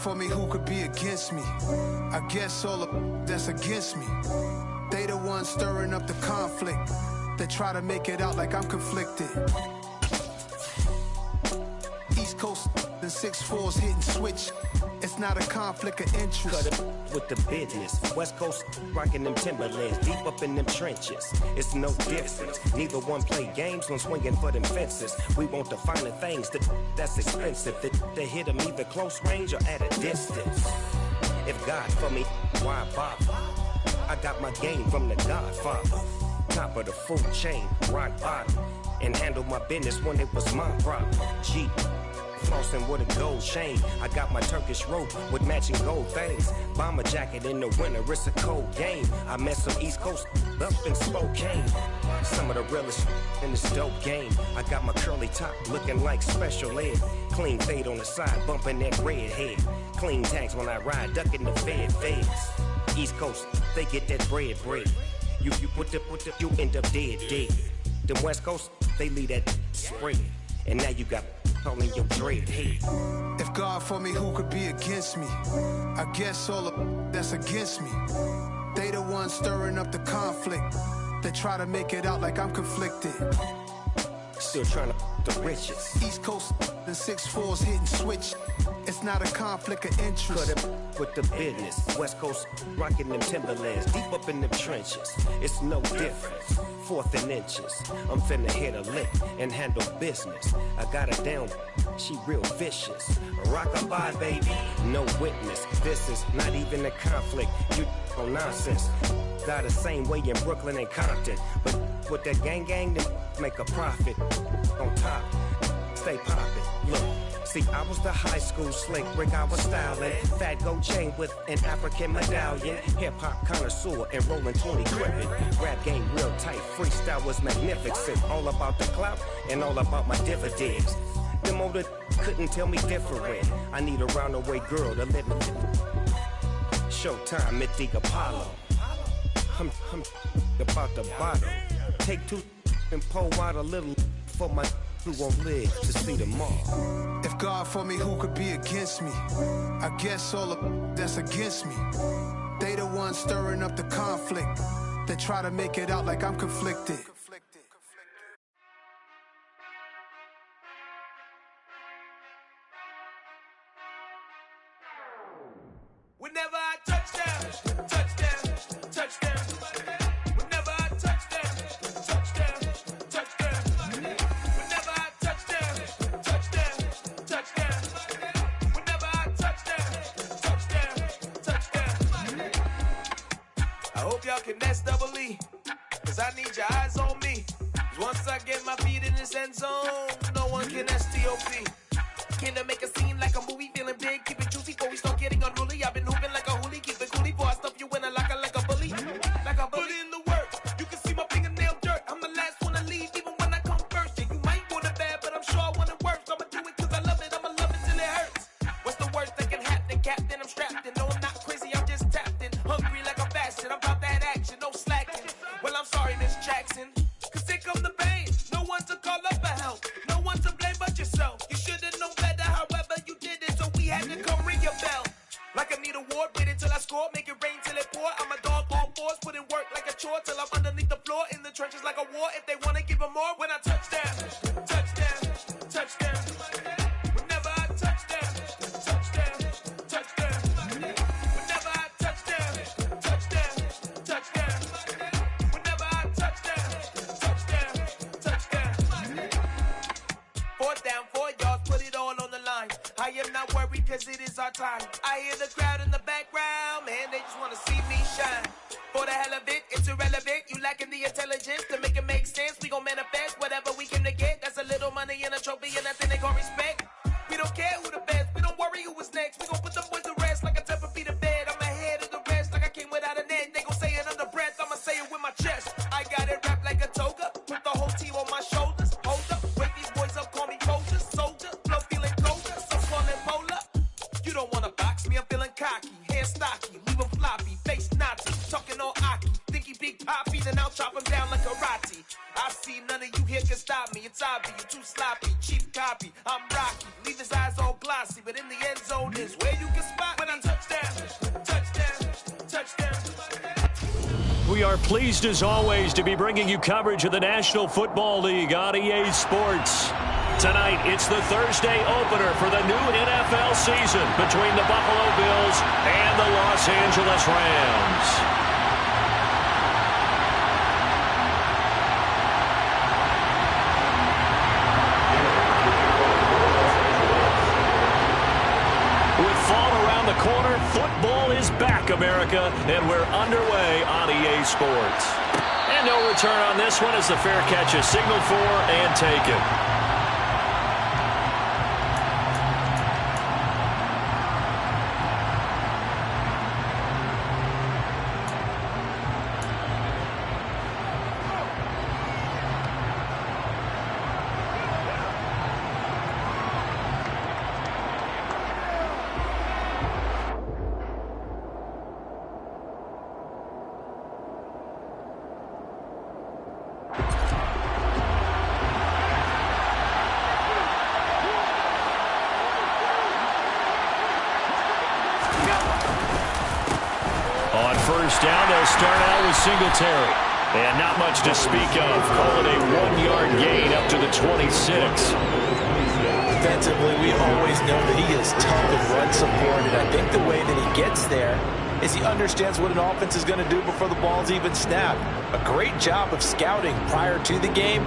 for me, who could be against me? I guess all the that's against me. They the ones stirring up the conflict. They try to make it out like I'm conflicted. East Coast, the 6'4's hitting switch. It's not a conflict of interest. Cut it with the business. West Coast rocking them Timberlands, deep up in them trenches. It's no difference. Neither one play games when swinging for them fences. We want the finer things that's expensive. They hit them either close range or at a distance. If God for me, why bother? I got my game from the Godfather. Top of the food chain, rock bottom. And handle my business when it was my problem. G. Flossing with a gold chain. I got my Turkish rope with matching gold things. Bomber jacket in the winter, it's a cold game. I met some East Coast up in Spokane. Some of the realest in this dope game. I got my curly top looking like special ed. Clean fade on the side, bumping that red head. Clean tags when I ride, ducking the feds. East Coast, they get that bread. You you end up dead. Them West Coast, they leave that spread. And now you got all in your dread head. If God for me, who could be against me? I guess all the that's against me. They the ones stirring up the conflict. They try to make it out like I'm conflicted. Still trying to the riches. East Coast, the 6'4's hitting switch. It's not a conflict of interest. Cut it with the business. West Coast rocking them Timberlands, deep up in them trenches. It's no difference. Fourth and inches. I'm finna hit a lick and handle business. I got her down, she real vicious. Rock-a-bye, baby, no witness. This is not even a conflict. You on nonsense. Got the same way in Brooklyn and Compton, but with that gang, then make a profit. On top, stay poppin'. Look, see, I was the high school slick Rick, I was styling. Fat gold chain with an African medallion. Hip-hop connoisseur and rolling 20 gripping. Rap game real tight, freestyle was magnificent. All about the clout and all about my dividends. Them older couldn't tell me different. I need a roundaway girl to live in. Showtime at the Apollo. I'm about the bottom. Take two and pull out a little for my who won't live to see tomorrow. If God for me, who could be against me? I guess all the that's against me. They the ones stirring up the conflict. They try to make it out like I'm conflicted. Whenever I touch down, touchdown, touchdown. Whenever I touch down, touchdown, touchdown. Whenever I touch down, touchdown, touchdown. Whenever I touch down, touchdown. I hope y'all can nest double E, cause I need your eyes on me. Cause once I get my feet in this end zone, no one can STOP. Came to make a scene like a movie, feeling big, keep it juicy before we start getting unruly. I've been hooping like a hoolie, keep it coolie before I stuff you in a locker like a bully. Like a bully. Put in the work, you can see my fingernail dirt. I'm the last one to leave, even when I come first. Yeah, you might want it bad, but I'm sure I want it worse. I'ma do it cause I love it, I'ma love it till it hurts. What's the worst that can happen, Captain? I'm strapped in, no I'm not crazy, I'm just tapped in. Hungry like I'm fasting, I'm about that action, no slacking. Well I'm sorry Miss Jackson, cause here come the pain. No one to call up for help, no one to blame but yourself. You should've known better, however you did it, so we had to come ring your bell. Like I need a ward, wait until I score, make it rain till it pour. I'm a dog on fours, put in work like a chore till I'm underneath the floor, in the trenches like a war. If they wanna give them more, when I touch down, touchdown, touchdown. Whenever I touch down, touchdown, touchdown. Whenever I touch down, touchdown, touchdown. Whenever I touch down, touchdown, touchdown. 4th down, 4 yards, put it all on the line. I am not worried cause it is our time. I hear the crowd in the background, man, they just wanna see me shine. For the hell of it, it's irrelevant. You lacking the intelligence to make it make sense. We gon' manifest whatever we came to get. That's a little money and a trophy and nothing they gon' respect. We don't care who the best, we don't worry who is next. We gon' put the boys to rest like a Tempur-Pedic to bed. I'm ahead of the rest like I came without a net. They gon' say it under breath, I'ma say it with my chest. I got it wrapped like a toga, put the whole team on my shoulders. Hold up, wake these boys up, call me Folger, soldier. Flow feeling colder, so swollen and polar. You don't wanna box me, I'm feeling cocky. Hair stocky, leave him floppy, face Nazi. Talking all Aki, think he big poppy, then I'll chop him down like karate. I See, none of you here can stop me. It's obvious, you too sloppy, cheap copy. I'm Rocky, leave his eyes all glossy, but in the end zone is where you can spot when I touchdown, touchdown, touchdown. We are pleased as always to be bringing you coverage of the National Football League on EA Sports. Tonight, it's the Thursday opener for the new NFL season between the Buffalo Bills and the Los Angeles Rams. Corner, football is back, America, and we're underway on EA Sports. And no return on this one as the fair catch is signaled for and taken. First down, they'll start out with Singletary. And not much to speak of. Call it a 1-yard gain up to the 26. Defensively, we always know that he is tough and run supported. I think the way that he gets there is he understands what an offense is going to do before the ball's even snapped. A great job of scouting prior to the game,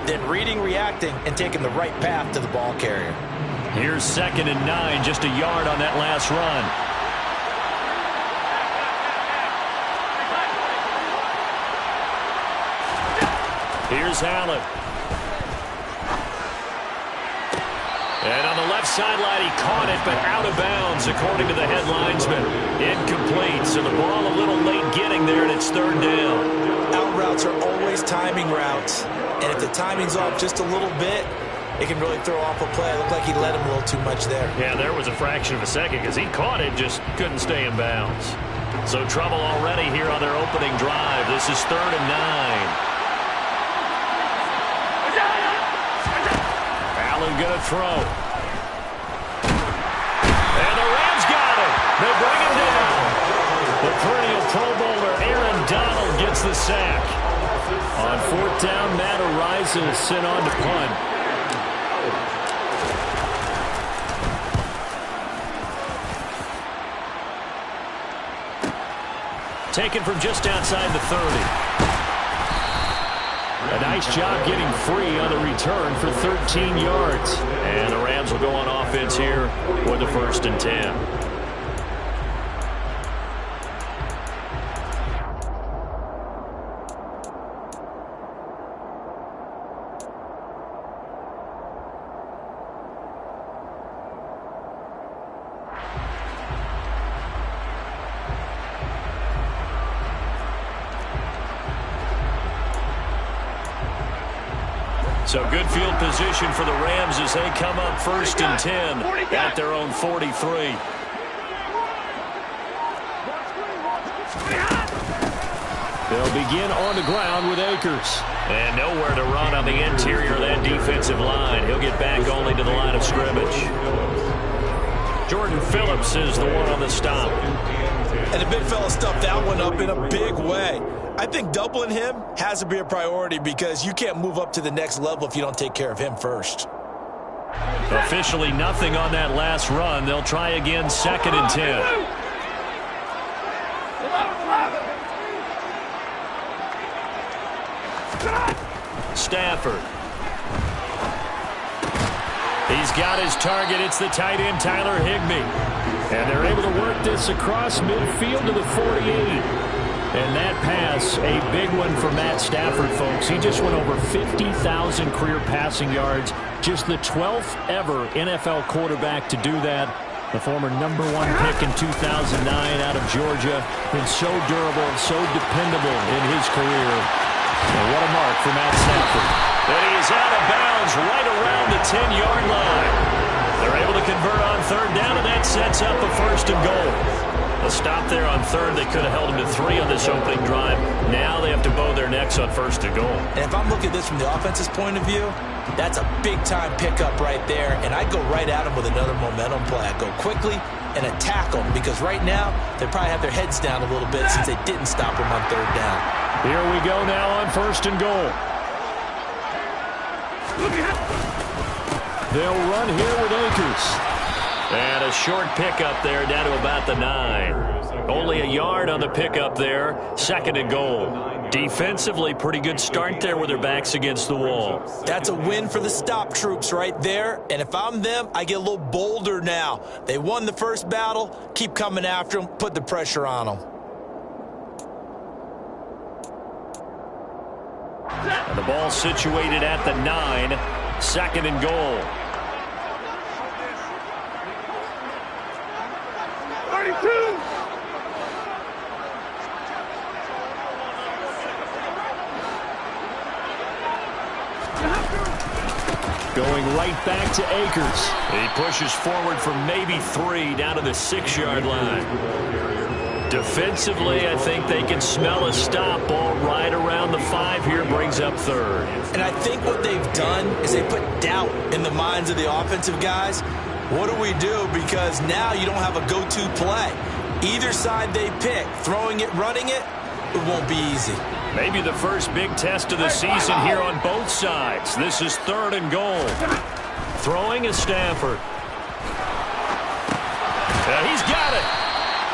then reading, reacting, and taking the right path to the ball carrier. Here's 2nd and 9, just a yard on that last run. Here's Allen. And on the left sideline, he caught it, but out of bounds, according to the head linesman. Incomplete, so the ball a little late getting there, and it's 3rd down. Out routes are always timing routes, and if the timing's off just a little bit, it can really throw off a play. It looked like he let him a little too much there. Yeah, there was a fraction of a second because he caught it, just couldn't stay in bounds. So trouble already here on their opening drive. This is 3rd and 9. Going to throw. And the Rams got it. They bring him down. The perennial Pro Bowler Aaron Donald gets the sack. On 4th down, Matt Araiza is sent on to punt. Taken from just outside the 30. A nice job getting free on the return for 13 yards. And the Rams will go on offense here with the 1st and 10. So good field position for the Rams as they come up 1st and 10 at their own 43. They'll begin on the ground with Akers. And nowhere to run on the interior of that defensive line. He'll get back only to the line of scrimmage. Jordan Phillips is the one on the stop. And the big fella stuffed that one up in a big way. I think doubling him has to be a priority because you can't move up to the next level if you don't take care of him first. Officially nothing on that last run. They'll try again 2nd and 10. Stafford. He's got his target. It's the tight end, Tyler Higbee. And they're able to work this across midfield to the 48. And that pass, a big one for Matt Stafford, folks. He just went over 50,000 career passing yards. Just the 12th ever NFL quarterback to do that. The former #1 pick in 2009 out of Georgia. Been so durable, so dependable in his career. And what a mark for Matt Stafford. And he is out of bounds right around the 10-yard line. They're able to convert on 3rd down, and that sets up a 1st and goal. A stop there on 3rd. They could have held him to 3 on this opening drive. Now they have to bow their necks 6 on 1st and goal. And if I'm looking at this from the offense's point of view, that's a big-time pickup right there, and I go right at them with another momentum play. I go quickly and attack them, because right now they probably have their heads down a little bit since they didn't stop them on 3rd down. Here we go now on 1st and goal. They'll run here with Akers. And a short pickup there down to about the 9. Only a yard on the pickup there. 2nd and goal. Defensively, pretty good start there with their backs against the wall. That's a win for the stop troops right there. And if I'm them, I get a little bolder now. They won the first battle. Keep coming after them. Put the pressure on them. And the ball situated at the 9. 2nd and goal. 32. Going right back to Akers. He pushes forward for maybe 3 down to the 6-yard line. Defensively, I think they can smell a stop. Ball right around the 5 here, brings up 3rd. And I think what they've done is they put doubt in the minds of the offensive guys. What do we do? Because now you don't have a go-to play. Either side they pick, throwing it, running it, it won't be easy. Maybe the first big test of the season here on both sides. This is 3rd and goal. Throwing is Stafford. He's got it.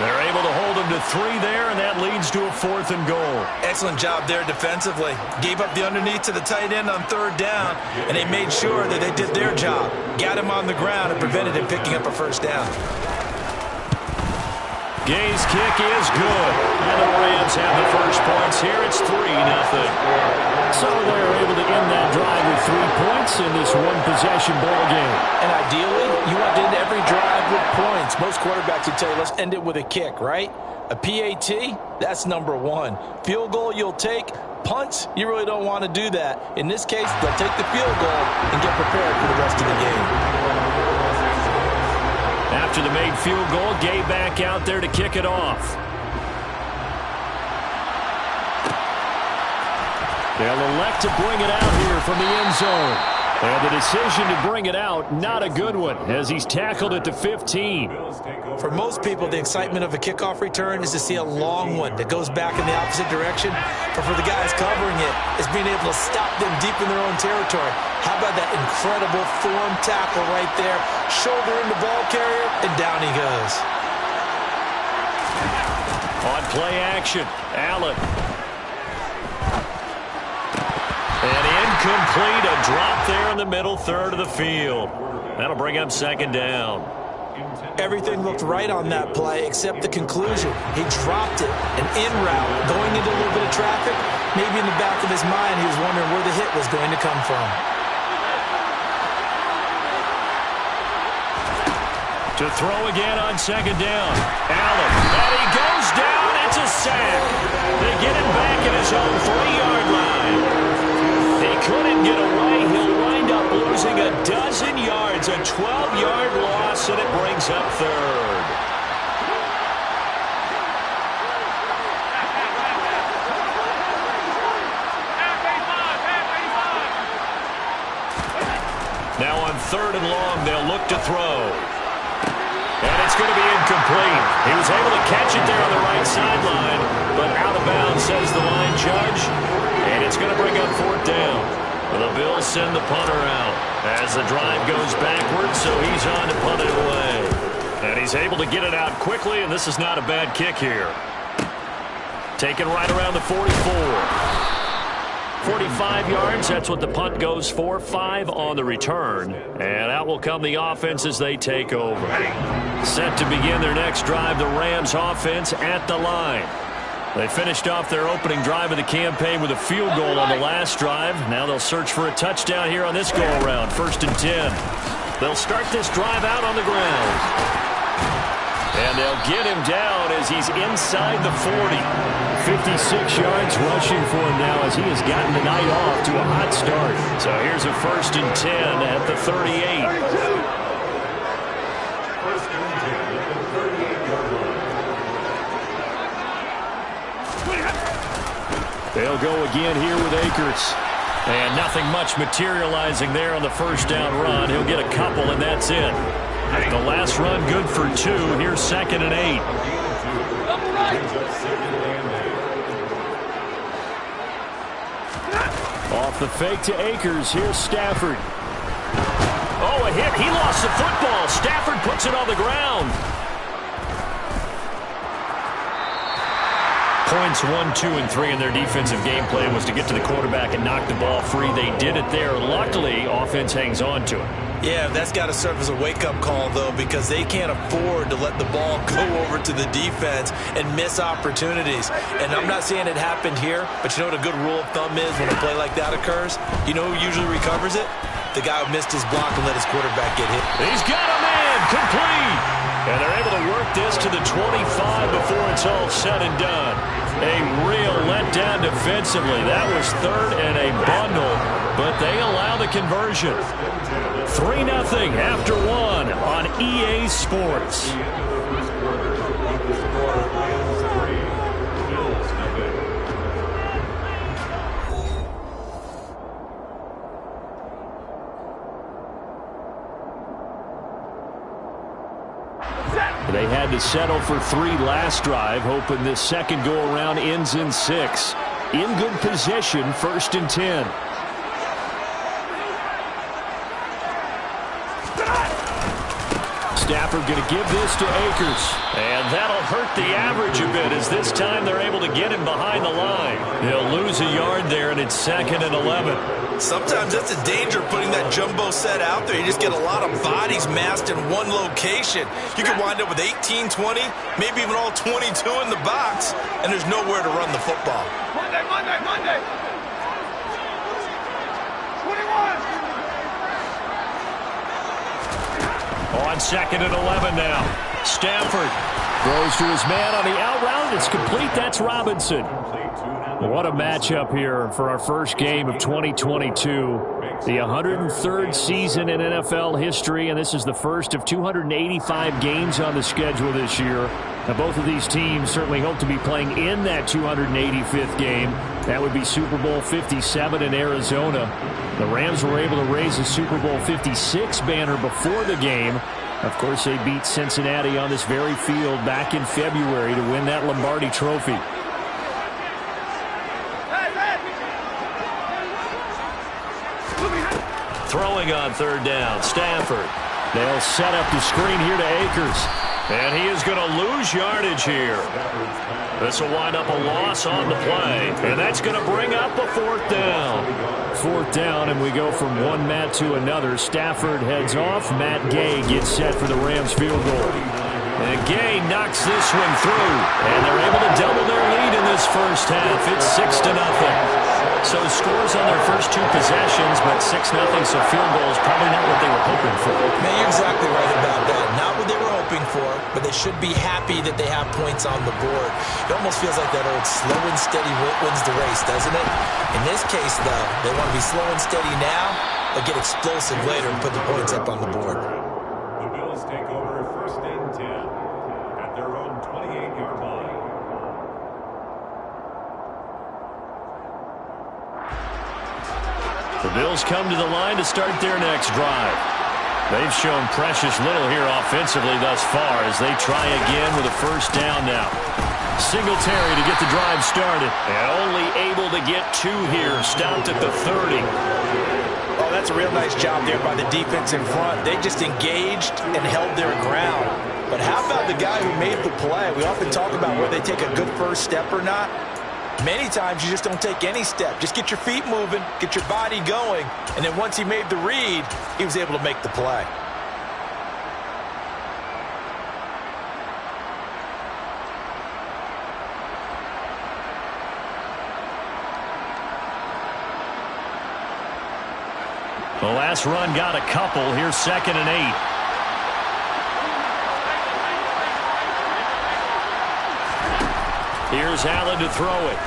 They're able to hold him to 3 there, and that leads to a 4th and goal. Excellent job there defensively. Gave up the underneath to the tight end on 3rd down, and they made sure that they did their job. Got him on the ground and prevented him picking up a 1st down. Gay's kick is good. And the Rams have the first points here. It's 3-0. So they're able to end that drive with 3 points in this one-possession ball game. And ideally, you want to end every drive with points. Most quarterbacks would tell you, let's end it with a kick, right? A PAT, that's number 1. Field goal you'll take. Punts, you really don't want to do that. In this case, they'll take the field goal and get prepared for the rest of the game. After the made field goal, Gay back out there to kick it off. They'll elect to bring it out here from the end zone. And the decision to bring it out, not a good one, as he's tackled at the 15. For most people, the excitement of a kickoff return is to see a long one that goes back in the opposite direction. But for the guys covering it, it's being able to stop them deep in their own territory. How about that incredible form tackle right there? Shoulder in the ball carrier, and down he goes. On play action, Allen. And incomplete, a drop there in the middle third of the field. That'll bring up 2nd down. Everything looked right on that play except the conclusion. He dropped it, an in route, going into a little bit of traffic. Maybe in the back of his mind he was wondering where the hit was going to come from. To throw again on 2nd down. Allen, and he goes down. It's a sack. They get him back at his own 3-yard line. He couldn't get away. He'll wind up losing a dozen yards, a 12-yard loss, and it brings up 3rd. Now on 3rd and long, they'll look to throw. And it's going to be incomplete. He was able to catch it there on the right sideline, but out of bounds, says the line judge. And it's going to bring up 4th down. The Bills send the punter out as the drive goes backwards, so he's on to punt it away. And he's able to get it out quickly, and this is not a bad kick here. Taken right around the 44. 45 yards, that's what the punt goes for. 5 on the return. And out will come the offense as they take over. Set to begin their next drive, the Rams offense at the line. They finished off their opening drive of the campaign with a field goal on the last drive. Now they'll search for a touchdown here on this go-around. 1st and 10. They'll start this drive out on the ground. And they'll get him down as he's inside the 40. 56 yards rushing for him now as he has gotten the night off to a hot start. So here's a 1st and 10 at the 38. They'll go again here with Akers. And nothing much materializing there on the first down run. He'll get a couple, and that's it. The last run good for 2. Here's 2nd and 8. Off the fake to Akers. Here's Stafford. Oh, a hit. He lost the football. Stafford puts it on the ground. Points 1, 2, and 3 in their defensive game plan was to get to the quarterback and knock the ball free. They did it there. Luckily, offense hangs on to it. Yeah, that's got to serve as a wake-up call, though, because they can't afford to let the ball go over to the defense and miss opportunities. And I'm not saying it happened here, but you know what a good rule of thumb is when a play like that occurs? You know who usually recovers it? The guy who missed his block and let his quarterback get hit. He's got a man, complete. And they're able to work this to the 25 before it's all said and done. A real letdown defensively. That was 3rd and a bundle, but they allow the conversion. 3-0 after 1 on EA Sports. They had to settle for 3 last drive, hoping this second go-around ends in 6. In good position, 1st and 10. Stafford going to give this to Akers. And that'll hurt the average a bit as this time they're able to get him behind the line. They'll lose a yard there, and it's 2nd and 11. Sometimes that's a danger putting that jumbo set out there. You just get a lot of bodies massed in one location. You could wind up with 18, 20, maybe even all 22 in the box, and there's nowhere to run the football. Monday. 21. On 2nd and 11 now. Stafford throws to his man on the out route. It's complete. That's Robinson. What a matchup here for our first game of 2022. The 103rd season in NFL history, and this is the first of 285 games on the schedule this year. Now, both of these teams certainly hope to be playing in that 285th game. That would be Super Bowl 57 in Arizona. The Rams were able to raise a Super Bowl 56 banner before the game. Of course, they beat Cincinnati on this very field back in February to win that Lombardi Trophy. Throwing on 3rd down, Stafford. They'll set up the screen here to Akers. And he is going to lose yardage here. This will wind up a loss on the play. And that's going to bring up a 4th down. 4th down, and we go from one Matt to another. Stafford heads off. Matt Gay gets set for the Rams field goal. And Gay knocks this one through. And they're able to double their lead in this first half. It's 6-0. So scores on their first 2 possessions, but 6-0, so field goal is probably not what they were hoping for. Man, you're exactly right about that. Not what they were hoping for, but they should be happy that they have points on the board. It almost feels like that old slow and steady wins the race, doesn't it? In this case, though, they want to be slow and steady now, but get explosive later and put the points up on the board. The Bills take over 1st and 10 at their own 28-yard line. The Bills come to the line to start their next drive. They've shown precious little here offensively thus far as they try again with a 1st down now. Singletary to get the drive started. And only able to get 2 here. Stopped at the 30. Oh, that's a real nice job there by the defense in front. They just engaged and held their ground. But how about the guy who made the play? We often talk about whether they take a good first step or not. Many times you just don't take any step. Just get your feet moving, get your body going, and then once he made the read, he was able to make the play. The last run got a couple. Here's 2nd and 8. Here's Allen to throw it.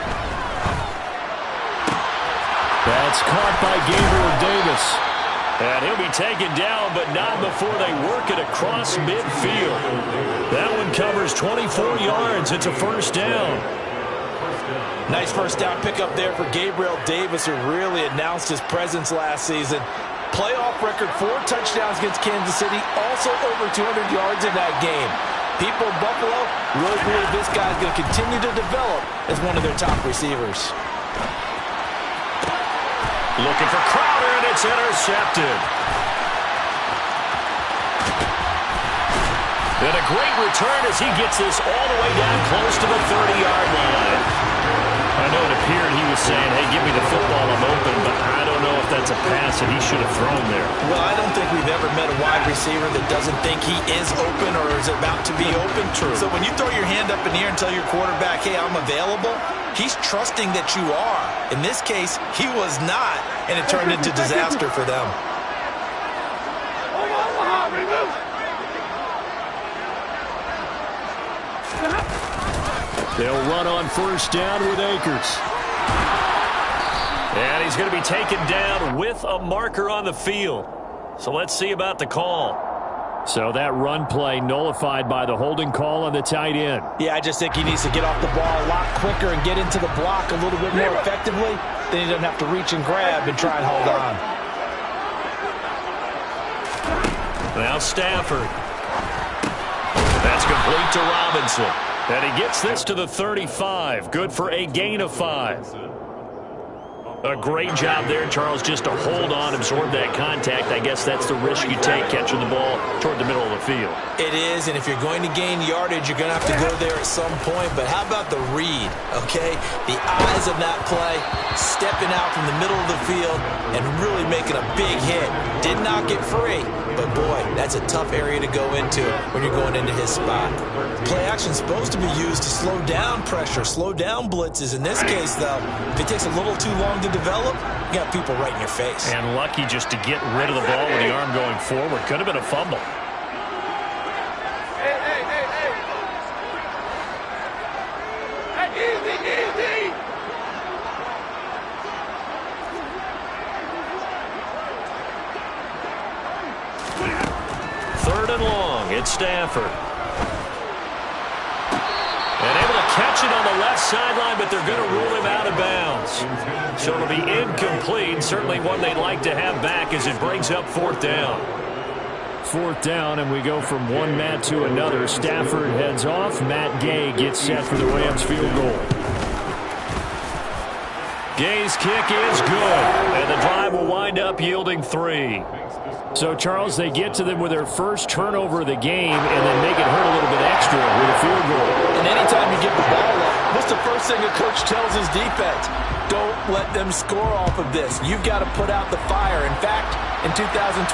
That's caught by Gabriel Davis. And he'll be taken down, but not before they work it across midfield. That one covers 24 yards. It's a 1st down. Nice first down pickup there for Gabriel Davis, who really announced his presence last season. Playoff record, 4 touchdowns against Kansas City, also over 200 yards in that game. People in Buffalo really believe this guy is going to continue to develop as one of their top receivers. Looking for Crowder, and it's intercepted. And a great return as he gets this all the way down close to the 30-yard line. I know it appeared he was saying, hey, give me the football, I'm open, but I don't know if that's a pass that he should have thrown there. Well, I don't think we've ever met a wide receiver that doesn't think he is open or is about to be open. True. So when you throw your hand up in the air and tell your quarterback, hey, I'm available, he's trusting that you are. In this case, he was not, and it turned into disaster for them. They'll run on first down with Akers. And he's going to be taken down with a marker on the field. So let's see about the call. So that run play nullified by the holding call on the tight end. Yeah, I just think he needs to get off the ball a lot quicker and get into the block a little bit more effectively. Then he doesn't have to reach and grab and try and hold on. Now Stafford. That's complete to Robinson. And he gets this to the 35. Good for a gain of 5. A great job there, Charles, just to hold on, absorb that contact. I guess that's the risk you take catching the ball toward the middle of the field. It is, and if you're going to gain yardage, you're going to have to go there at some point. But how about the read, okay? The eyes of that play, stepping out from the middle of the field and really making a big hit. Did not get free, but boy, that's a tough area to go into when you're going into his spot. Play action's supposed to be used to slow down pressure, slow down blitzes. In this case, though, if it takes a little too long to develop, you got people right in your face. And lucky just to get rid of the ball with the arm going forward. Could have been a fumble. Easy. 3rd and long. It's Stafford. And able to catch it on the left sideline, but they're going to rule him out of bounds. So it'll be incomplete. Certainly one they'd like to have back as it brings up 4th down. 4th down, and we go from one Matt to another. Stafford heads off. Matt Gay gets set for the Rams field goal. Gay's kick is good, and the drive will wind up yielding 3. So, Charles, they get to them with their first turnover of the game and then make it hurt a little bit extra with a field goal. And anytime you give the ball up, what's the first thing a coach tells his defense? Don't let them score off of this. You've got to put out the fire. In fact, in 2021,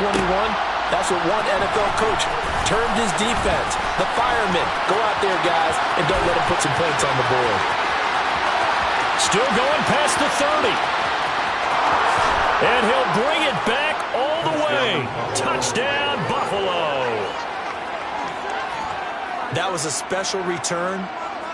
that's what one NFL coach termed his defense. The firemen. Go out there, guys, and don't let them put some points on the board. Still going past the 30. And he'll bring it back all the way. Touchdown, Buffalo. That was a special return,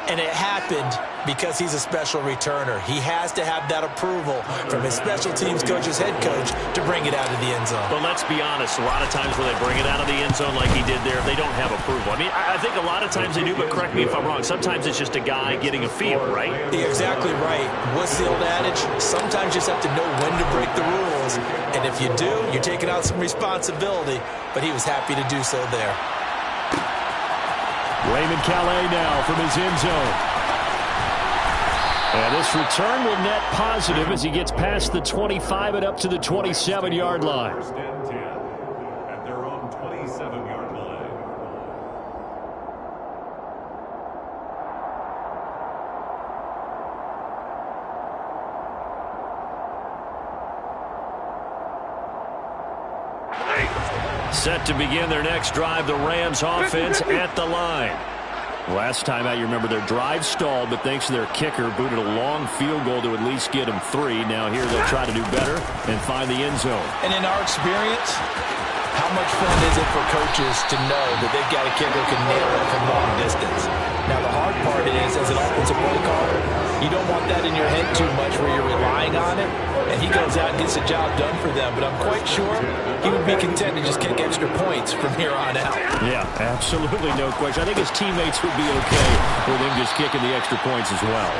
and it happened because he's a special returner. He has to have that approval from his special teams coach's head coach to bring it out of the end zone. But let's be honest, a lot of times when they bring it out of the end zone like he did there, they don't have approval. I mean, I think a lot of times they do, but correct me if I'm wrong. Sometimes it's just a guy getting a feel, right? You're exactly right. What's the old adage? Sometimes you just have to know when to break the rules. And if you do, you're taking out some responsibility. But he was happy to do so there. Raymond Calais now from his end zone. And this return will net positive as he gets past the 25 and up to the 27-yard line. 1st and 10 at their own 27-yard line. Set to begin their next drive, the Rams offense at the line. Last time out, you remember their drive stalled, but thanks to their kicker, booted a long field goal to at least get them 3. Now here they'll try to do better and find the end zone. And in our experience, how much fun is it for coaches to know that they've got a kicker who can nail it from long distance? Now the hard part is, as an offensive play caller, you don't want that in your head too much where you're relying on it. And he goes out and gets the job done for them. But I'm quite sure he would be content to just kick extra points from here on out. Yeah, absolutely no question. I think his teammates would be okay with him just kicking the extra points as well.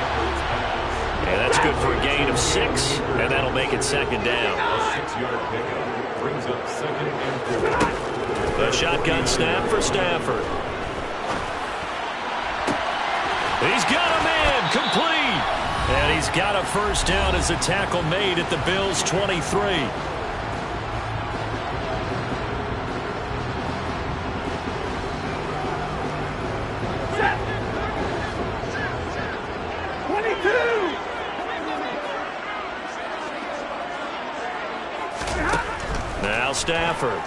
And that's good for a gain of 6, and that'll make it second down. A 6-yard pickup brings up 2nd and 4. The shotgun snap for Stafford. He's got a man complete. And he's got a first down as a tackle made at the Bills' 23. Now Stafford.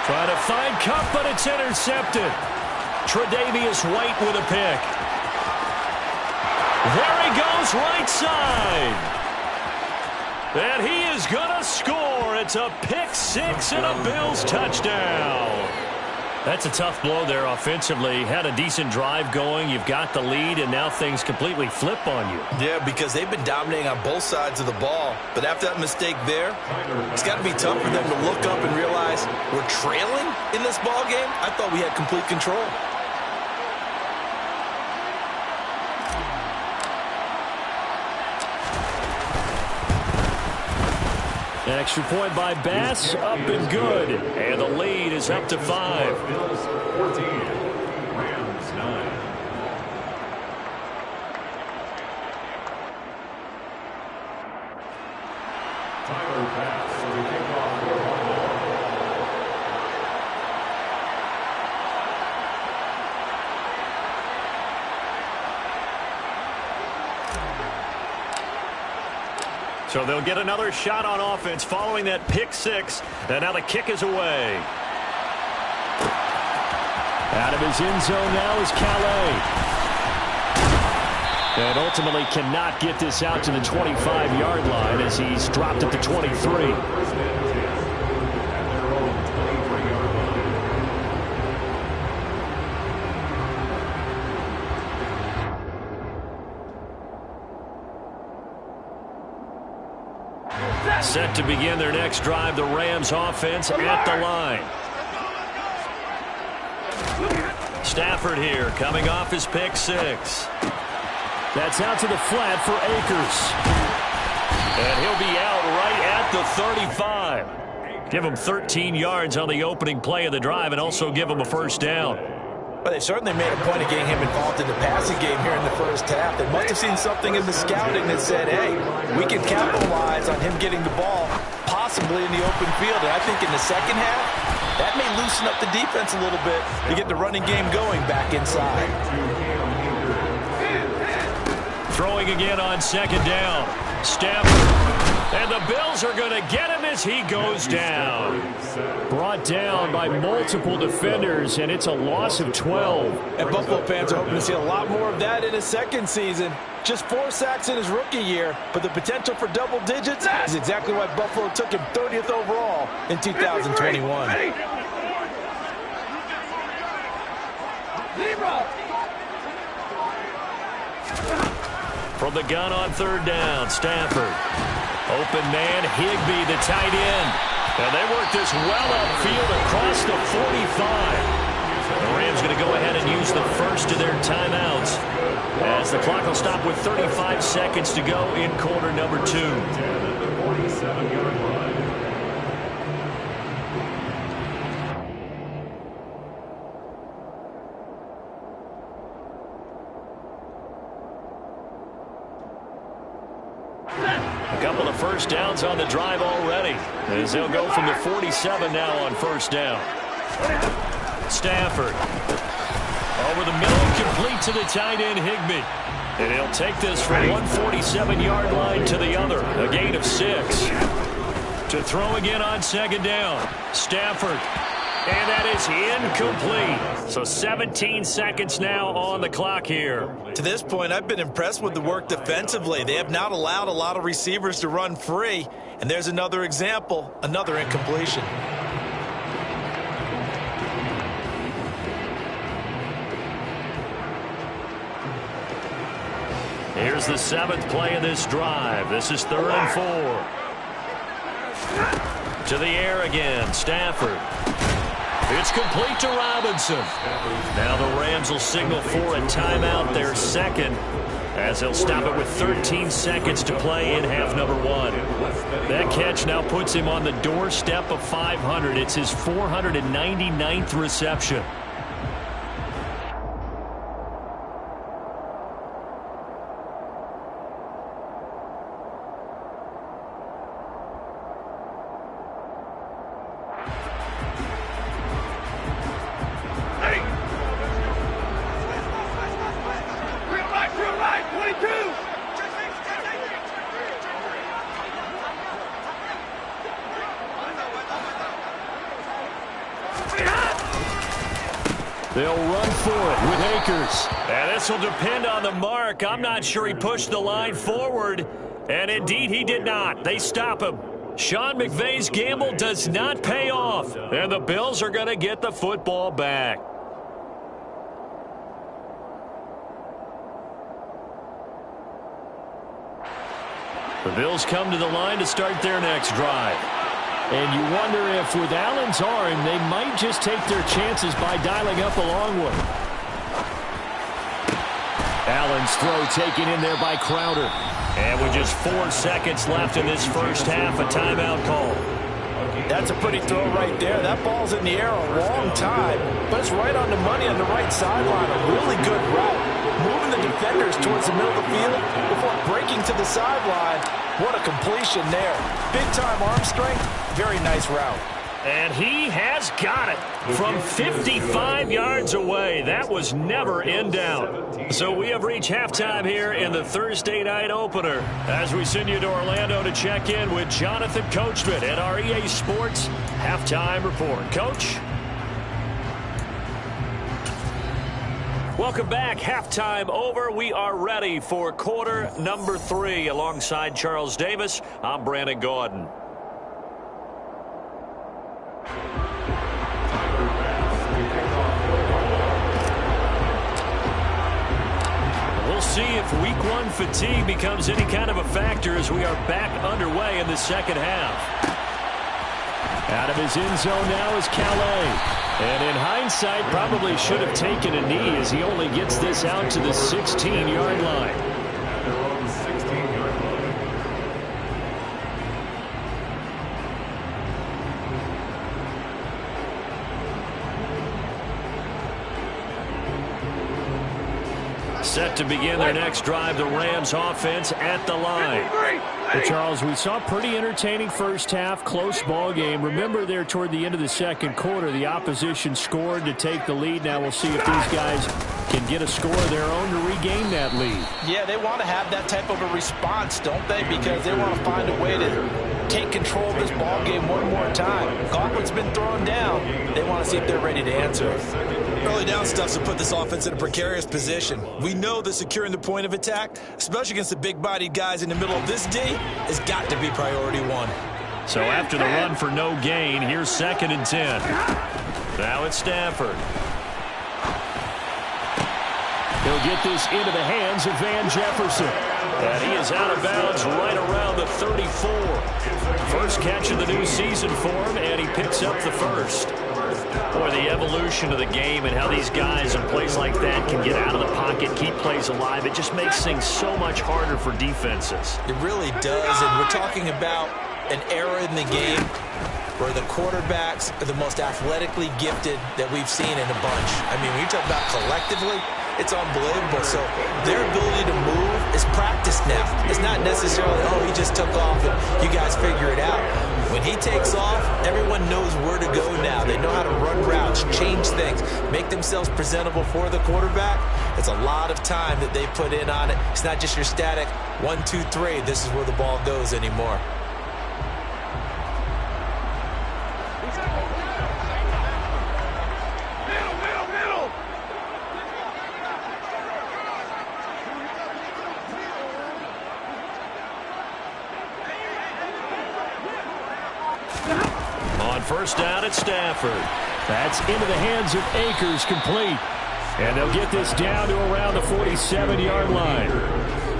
Trying to find Kupp, but it's intercepted. Tre'Davious White with a pick. There he goes, right side. And he is going to score. It's a pick 6 and a Bills touchdown. That's a tough blow there offensively. Had a decent drive going. You've got the lead, and now things completely flip on you. Yeah, because they've been dominating on both sides of the ball. But after that mistake there, it's got to be tough for them to look up and realize we're trailing in this ball game. I thought we had complete control. Extra point by Bass, up and good. And the lead is up to 5. Bills 14, Rams 9. Tyler Bass to kick off for Buffalo. So they'll get another shot on offense following that pick 6. And now the kick is away. Out of his end zone now is Calais. And ultimately cannot get this out to the 25-yard line as he's dropped at the 23. First and 10 at their own 23-yard line. Set to begin their next drive, the Rams offense at the line. Stafford here, coming off his pick 6. That's out to the flat for Akers. And he'll be out right at the 35. Give him 13 yards on the opening play of the drive and also give him a first down. But they certainly made a point of getting him involved in the passing game here in the first half. They must have seen something in the scouting that said, hey, we can capitalize on him getting the ball possibly in the open field. And I think in the second half, that may loosen up the defense a little bit to get the running game going back inside. Throwing again on second down. Stafford. And the Bills are going to get him as he goes down. Brought down by multiple defenders, and it's a loss of 12. And Buffalo fans are hoping to see a lot more of that in his second season. Just 4 sacks in his rookie year, but the potential for double digits is exactly why Buffalo took him 30th overall in 2021. From the gun on third down, Stafford. Open man, Higbee, the tight end. And they work this well upfield across the 45. The Rams going to go ahead and use the first of their timeouts as the clock will stop with 35 seconds to go in quarter number 2. At the 47-yard line. A couple of first downs on the drive already as they'll go from the 47 now on first down. Stafford. Over the middle, complete to the tight end, Higbee. And he'll take this from 147-yard line to the other. A gain of 6. To throw again on second down. Stafford. And that is incomplete. So 17 seconds now on the clock here. To this point, I've been impressed with the work defensively. They have not allowed a lot of receivers to run free. And there's another example, another incompletion. Here's the 7th play of this drive. This is 3rd and 4. To the air again, Stafford. It's complete to Robinson. Now the Rams will signal for a timeout, their second. as they'll stop it with 13 seconds to play in half number one. That catch now puts him on the doorstep of 500. It's his 499th reception. They'll run for it with Akers. And this will depend on the mark. I'm not sure he pushed the line forward. And indeed, he did not. They stop him. Sean McVay's gamble does not pay off. And the Bills are going to get the football back. The Bills come to the line to start their next drive. And you wonder if with Allen's arm, they might just take their chances by dialing up a long one. Allen's throw taken in there by Crowder. And with just 4 seconds left in this first half, a timeout call. That's a pretty throw right there. That ball's in the air a long time, but it's right on the money on the right sideline. A really good route. Moving the defenders towards the middle of the field before breaking to the sideline. What a completion there. Big-time arm strength. Very nice route. And he has got it from 55 yards away. That was never in doubt. So we have reached halftime here in the Thursday night opener as we send you to Orlando to check in with Jonathan Coachman at our EA Sports Halftime Report. Coach? Welcome back. Halftime over. We are ready for quarter number 3. Alongside Charles Davis, I'm Brandon Gaudin. We'll see if week 1 fatigue becomes any kind of a factor as we are back underway in the second half. Out of his end zone now is Calais. And in hindsight, probably should have taken a knee as he only gets this out to the 16-yard line. Set to begin their next drive, the Rams offense at the line. Well, Charles, we saw a pretty entertaining first half, close ball game. Remember there toward the end of the second quarter, the opposition scored to take the lead. Now we'll see if these guys can get a score of their own to regain that lead. Yeah, they want to have that type of a response, don't they? Because they want to find a way to take control of this ball game one more time. Gauntlet's been thrown down. They want to see if they're ready to answer. Early down stuff's to put this offense in a precarious position. We know that securing the point of attack, especially against the big-bodied guys in the middle of this D, has got to be priority 1. So after the run for no gain, here's 2nd and 10. Now it's Stafford. He'll get this into the hands of Van Jefferson. And he is out of bounds right around the 34. First catch of the new season for him, and he picks up the first. Boy, the evolution of the game and how these guys in plays like that can get out of the pocket, keep plays alive, it just makes things so much harder for defenses. It really does, and we're talking about an era in the game where the quarterbacks are the most athletically gifted that we've seen in a bunch. I mean, when you talk about collectively, it's unbelievable. So their ability to move is practiced now. It's not necessarily, oh, he just took off and you guys figure it out. When he takes off, everyone knows where to go now. They know how to run routes, change things, make themselves presentable for the quarterback. It's a lot of time that they put in on it. It's not just your static 1, 2, 3. This is where the ball goes anymore. First down at Stafford. That's into the hands of Akers, complete. And they'll get this down to around the 47-yard line.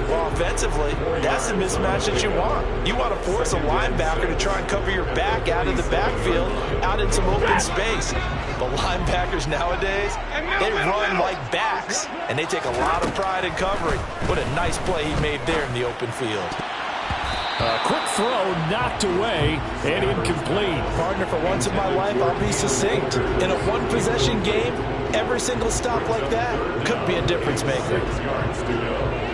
Well, offensively, that's the mismatch that you want. You want to force a linebacker to try and cover your back out of the backfield, out in some open space. But linebackers nowadays, they run like backs, and they take a lot of pride in covering. What a nice play he made there in the open field. A quick throw knocked away and incomplete. Partner, for once in my life, I'll be succinct. In a one-possession game, every single stop like that could be a difference maker. 6 yards to go.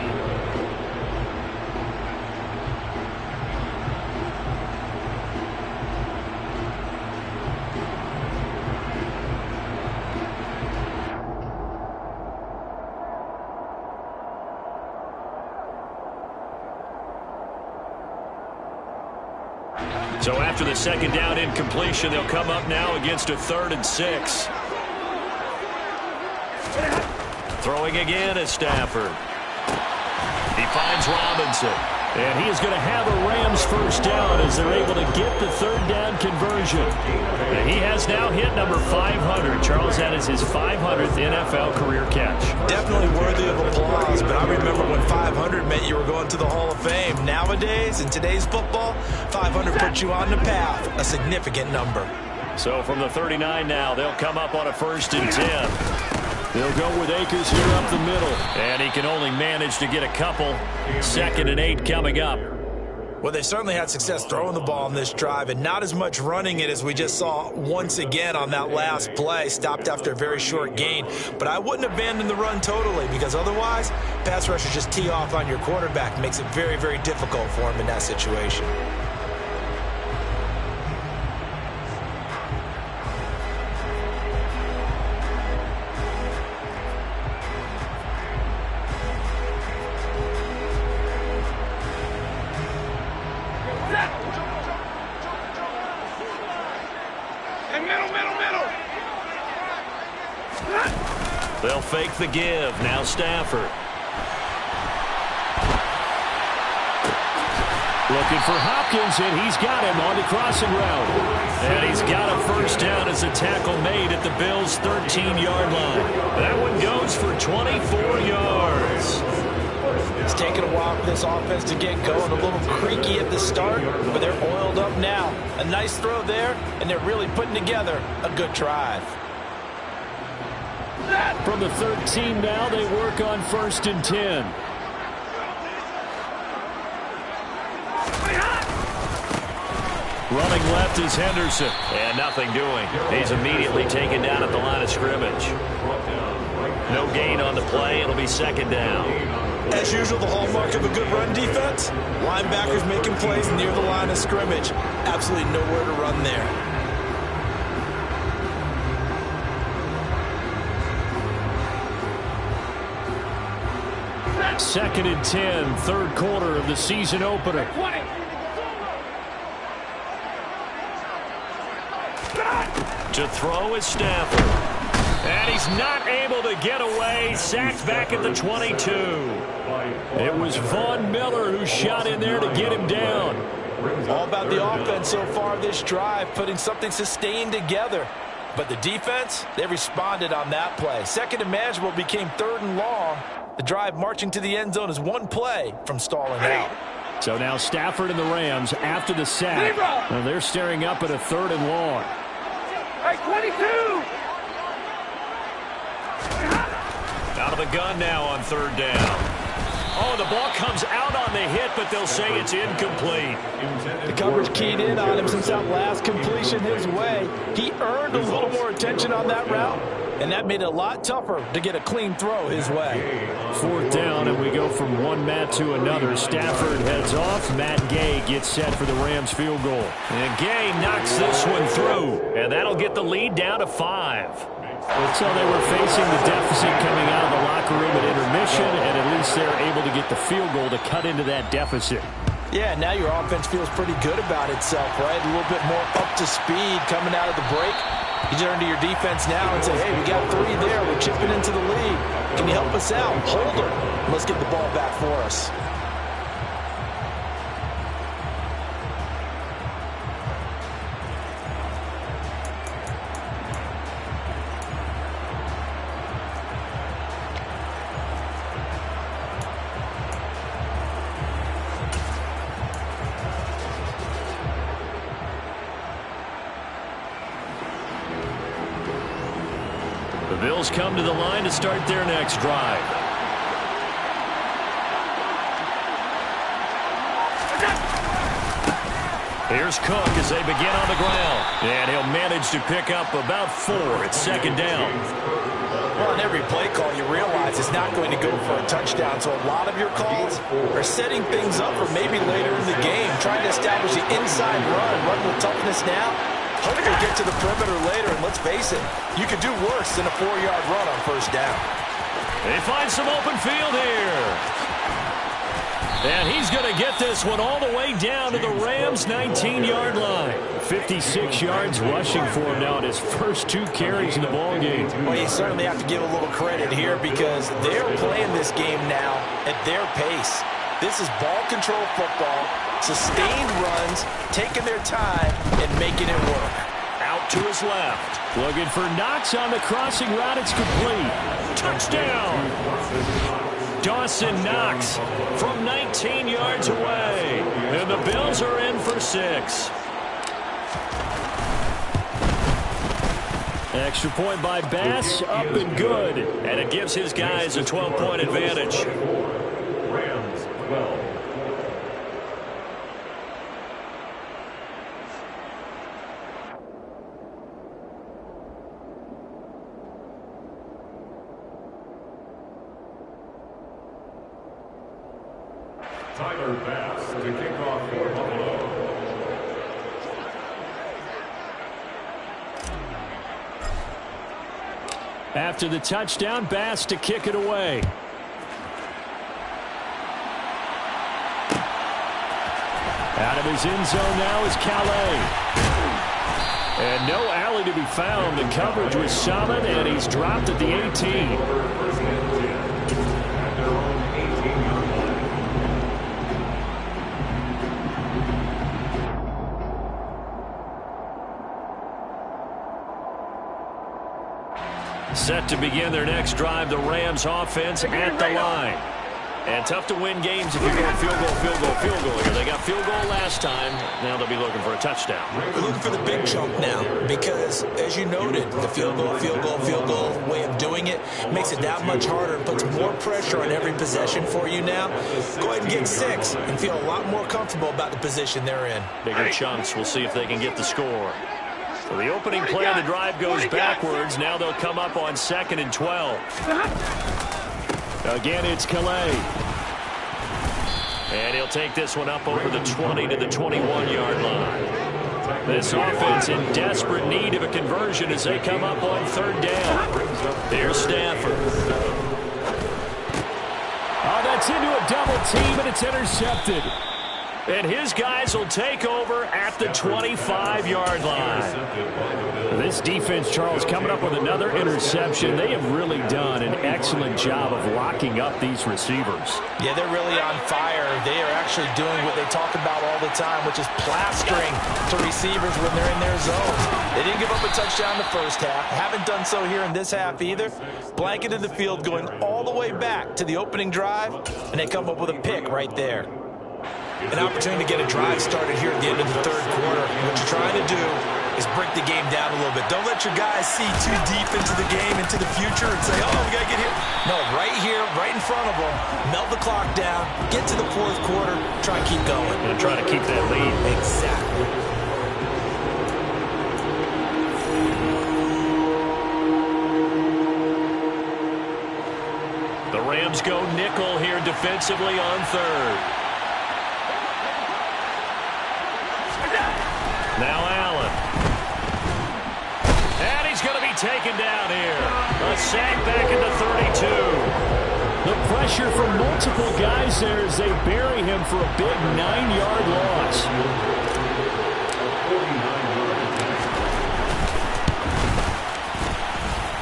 So after the second down incompletion, they'll come up now against a 3rd and 6. Throwing again is Stafford. He finds Robinson. And he is going to have a Rams first down as they're able to get the 3rd down conversion. And he has now hit number 500. Charles, that is his 500th NFL career catch. Definitely worthy of applause, but I remember when 500 meant you were going to the Hall of Fame. Nowadays, in today's football, 500 puts you on the path, a significant number. So from the 39 now, they'll come up on a 1st and 10. They'll go with Akers here up the middle. And he can only manage to get a couple. 2nd and 8 coming up. Well, they certainly had success throwing the ball on this drive and not as much running it as we just saw once again on that last play. Stopped after a very short gain. But I wouldn't abandon the run totally because otherwise, pass rushers just tee off on your quarterback. Makes it very, very difficult for him in that situation. They'll fake the give. Now Stafford. Looking for Hopkins, and he's got him on the crossing route. And he's got a first down as a tackle made at the Bills' 13-yard line. That one goes for 24 yards. It's taken a while for this offense to get going. A little creaky at the start, but they're oiled up now. A nice throw there, and they're really putting together a good drive. From the 13 now, they work on 1st and 10. Running left is Henderson. And nothing doing. He's immediately taken down at the line of scrimmage. No gain on the play. It'll be 2nd down. As usual, the hallmark of a good run defense, linebackers making plays near the line of scrimmage. Absolutely nowhere to run there. 2nd and 10, 3rd quarter of the season opener. To throw is Stafford. And he's not able to get away. Sacked back at the 22. It was Von Miller who shot in there to get him down. All about the offense so far this drive, putting something sustained together. But the defense, they responded on that play. 2nd and manageable became 3rd and long. The drive marching to the end zone is one play from stalling out. So now Stafford and the Rams after the sack. And they're staring up at a 3rd and long. Hey, 22! Out of the gun now on 3rd down. Oh, the ball comes out on the hit, but they'll say it's incomplete. The coverage keyed in on him since that last completion his way. He earned a little more attention on that route, and that made it a lot tougher to get a clean throw his way. 4th down, and we go from one Matt to another. Stafford heads off. Matt Gay gets set for the Rams field goal. And Gay knocks this one through, and that'll get the lead down to 5. So they were facing the deficit coming out of the locker room at intermission, and at least they're able to get the field goal to cut into that deficit. Yeah, now your offense feels pretty good about itself, right? A little bit more up to speed coming out of the break. You turn to your defense now and say, hey, we got 3 there. We're chipping into the lead. Can you help us out? Hold them. Let's get the ball back for us. Bills come to the line to start their next drive. Here's Cook as they begin on the ground. And he'll manage to pick up about 4. It's second down. Well, on every play call, you realize it's not going to go for a touchdown. So a lot of your calls are setting things up for maybe later in the game, trying to establish the inside run with toughness now. Hopefully get to the perimeter later, and let's face it, you could do worse than a 4-yard run on first down. They find some open field here. And he's going to get this one all the way down to the Rams' 19-yard line. 56 yards rushing for him now in his first 2 carries in the ballgame. Well, you certainly have to give a little credit here because they're playing this game now at their pace. This is ball control football, sustained runs, taking their time, and making it work. Out to his left. Looking for Knox on the crossing route. It's complete. Touchdown! Dawson Knox from 19 yards away. And the Bills are in for 6. Extra point by Bass, up and good. And it gives his guys a 12-point advantage. Rams 12. Tyler Bass to kick off for Buffalo. After the touchdown, Bass to kick it away. Out of his end zone now is Calais. And no alley to be found. The coverage was solid, and he's dropped at the 18. First and 10 at their own 18-yard line. Set to begin their next drive, the Rams offense at the line. And tough to win games if you're going field goal, field goal, field goal here. They got field goal last time. Now they'll be looking for a touchdown. They're looking for the big chunk now because, as you noted, the field goal way of doing it makes it that much harder and puts more pressure on every possession for you now. Go ahead and get 6 and feel a lot more comfortable about the position they're in. Bigger chunks. We'll see if they can get the score. So the opening play of the drive goes backwards. Now they'll come up on 2nd and 12. Again, it's Calais. And he'll take this one up over the 20 to the 21-yard line. This offense in desperate need of a conversion as they come up on 3rd down. There's Stafford. Oh, that's into a double team, and it's intercepted. And his guys will take over at the 25-yard line. This defense, Charles, coming up with another interception. They have really done an excellent job of locking up these receivers. Yeah, they're really on fire. They are actually doing what they talk about all the time, which is plastering to receivers when they're in their zones. They didn't give up a touchdown in the first half. Haven't done so here in this half either. Blanketed the field going all the way back to the opening drive, and they come up with a pick right there. An opportunity to get a drive started here at the end of the 3rd quarter. What you're trying to do is break the game down a little bit. Don't let your guys see too deep into the game, into the future, and say, oh, we got to get here. No, right here, right in front of them, melt the clock down, get to the 4th quarter, try and keep going. And try to keep that lead. Exactly. The Rams go nickel here defensively on 3rd. Now Allen. And he's going to be taken down here. A sack back into 32. The pressure from multiple guys there as they bury him for a big 9-yard loss.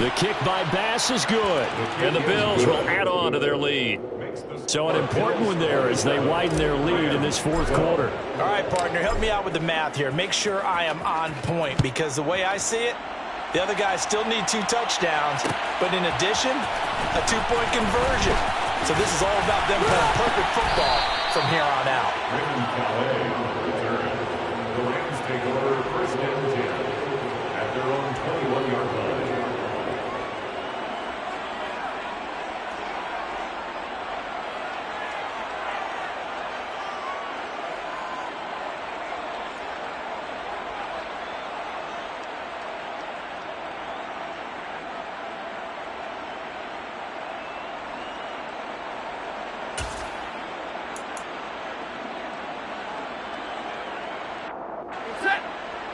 The kick by Bass is good. And the Bills will add on to their lead. So an important one there as they widen their lead in this 4th quarter. All right, partner, help me out with the math here. Make sure I am on point because the way I see it, the other guys still need 2 touchdowns, but in addition, a 2-point conversion. So this is all about them playing perfect football from here on out. The Rams take over 1st and 10 at their own 21-yard line.